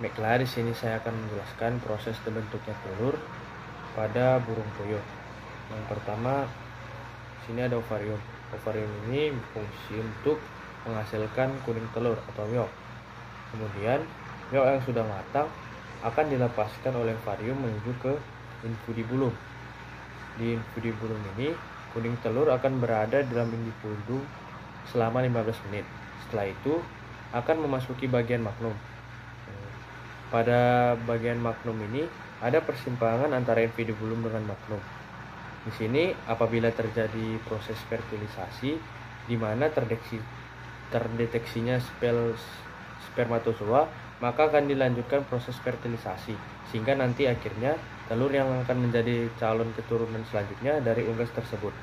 Baiklah, di sini saya akan menjelaskan proses terbentuknya telur pada burung puyuh. Yang pertama, sini ada ovarium. Ovarium ini berfungsi untuk menghasilkan kuning telur atau yolk. Kemudian, yolk yang sudah matang akan dilepaskan oleh ovarium menuju ke infundibulum. Di infundibulum ini, kuning telur akan berada dalam infundibulum selama 15 menit. Setelah itu, akan memasuki bagian magnum. Pada bagian magnum ini ada persimpangan antara infundibulum dengan magnum. Di sini apabila terjadi proses fertilisasi di mana terdeteksinya spermatozoa, maka akan dilanjutkan proses fertilisasi sehingga nanti akhirnya telur yang akan menjadi calon keturunan selanjutnya dari unggas tersebut.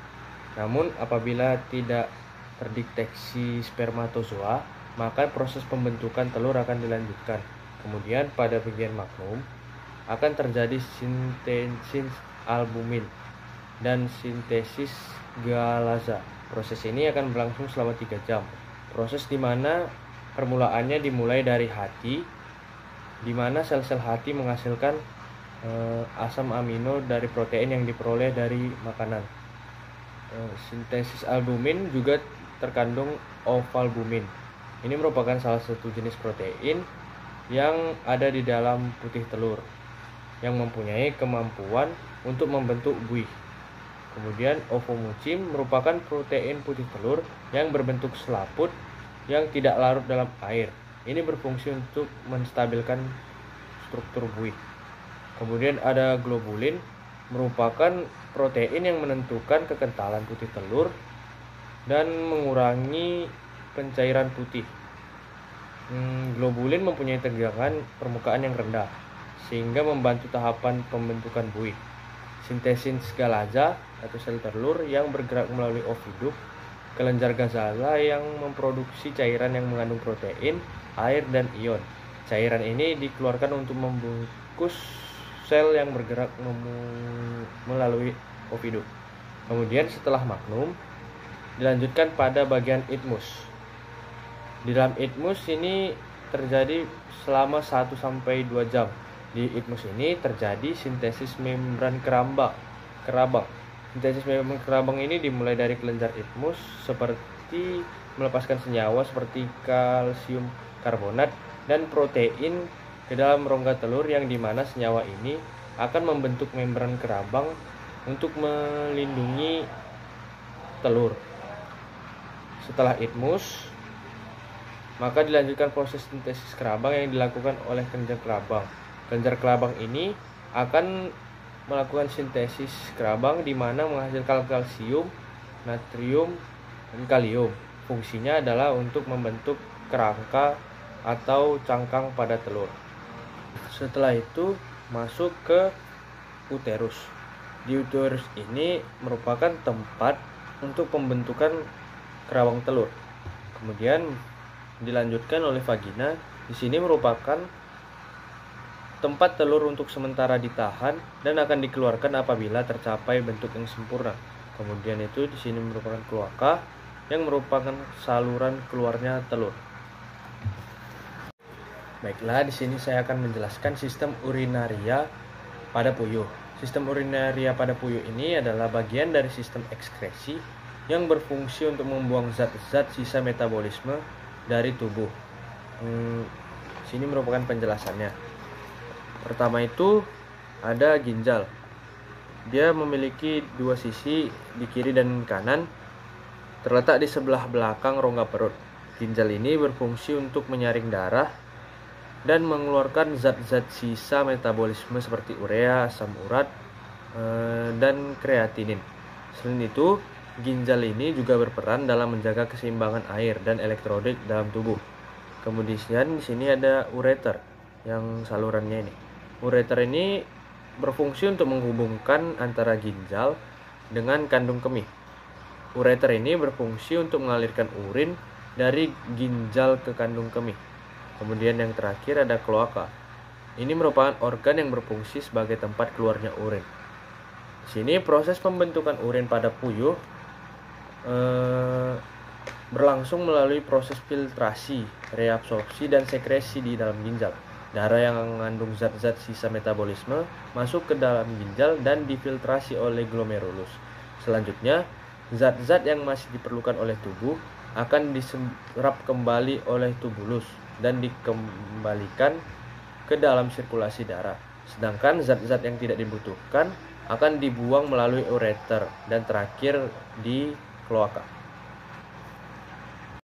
Namun apabila tidak terdeteksi spermatozoa, maka proses pembentukan telur akan dilanjutkan. Kemudian pada bagian magnum akan terjadi sintesis albumin dan sintesis galaza. Proses ini akan berlangsung selama 3 jam. Proses di mana permulaannya dimulai dari hati, di mana sel-sel hati menghasilkan asam amino dari protein yang diperoleh dari makanan. Sintesis albumin juga terkandung ovalbumin. Ini merupakan salah satu jenis protein yang ada di dalam putih telur yang mempunyai kemampuan untuk membentuk buih. Kemudian ovomucin merupakan protein putih telur yang berbentuk selaput yang tidak larut dalam air. Ini berfungsi untuk menstabilkan struktur buih. Kemudian ada globulin, merupakan protein yang menentukan kekentalan putih telur dan mengurangi pencairan putih. Globulin mempunyai tegangan permukaan yang rendah sehingga membantu tahapan pembentukan buih. Sintesis galaza atau sel telur yang bergerak melalui oviduk, kelenjar gazala yang memproduksi cairan yang mengandung protein, air, dan ion. Cairan ini dikeluarkan untuk membungkus sel yang bergerak melalui oviduk. Kemudian setelah magnum dilanjutkan pada bagian isthmus. Di dalam isthmus ini terjadi selama 1-2 jam. Di isthmus ini terjadi sintesis membran kerabang. Sintesis membran kerabang ini dimulai dari kelenjar isthmus seperti melepaskan senyawa seperti kalsium karbonat dan protein ke dalam rongga telur, yang dimana senyawa ini akan membentuk membran kerabang untuk melindungi telur. Setelah isthmus, maka dilanjutkan proses sintesis kerabang yang dilakukan oleh kelenjar kerabang. Kelenjar kerabang ini akan melakukan sintesis kerabang di mana menghasilkan kalsium, natrium, dan kalium. Fungsinya adalah untuk membentuk kerangka atau cangkang pada telur. Setelah itu masuk ke uterus. Di uterus ini merupakan tempat untuk pembentukan kerabang telur. Kemudian dilanjutkan oleh vagina. Di sini merupakan tempat telur untuk sementara ditahan dan akan dikeluarkan apabila tercapai bentuk yang sempurna. Kemudian itu di sini merupakan kloaka yang merupakan saluran keluarnya telur. Baiklah, di sini saya akan menjelaskan sistem urinaria pada puyuh. Sistem urinaria pada puyuh ini adalah bagian dari sistem ekskresi yang berfungsi untuk membuang zat-zat sisa metabolisme dari tubuh. Sini merupakan penjelasannya. Pertama itu ada ginjal. Dia memiliki 2 sisi di kiri dan kanan, terletak di sebelah belakang rongga perut. Ginjal ini berfungsi untuk menyaring darah dan mengeluarkan zat-zat sisa metabolisme seperti urea, asam urat, dan kreatinin. Selain itu, ginjal ini juga berperan dalam menjaga keseimbangan air dan elektrolit dalam tubuh. Kemudian di sini ada ureter yang salurannya ini. Ureter ini berfungsi untuk menghubungkan antara ginjal dengan kandung kemih. Ureter ini berfungsi untuk mengalirkan urin dari ginjal ke kandung kemih. Kemudian yang terakhir ada kloaka. Ini merupakan organ yang berfungsi sebagai tempat keluarnya urin. Di sini proses pembentukan urin pada puyuh berlangsung melalui proses filtrasi, reabsorpsi, dan sekresi di dalam ginjal. Darah yang mengandung zat-zat sisa metabolisme masuk ke dalam ginjal dan difiltrasi oleh glomerulus. Selanjutnya, zat-zat yang masih diperlukan oleh tubuh akan diserap kembali oleh tubulus dan dikembalikan ke dalam sirkulasi darah. Sedangkan zat-zat yang tidak dibutuhkan akan dibuang melalui ureter dan terakhir di kloaka.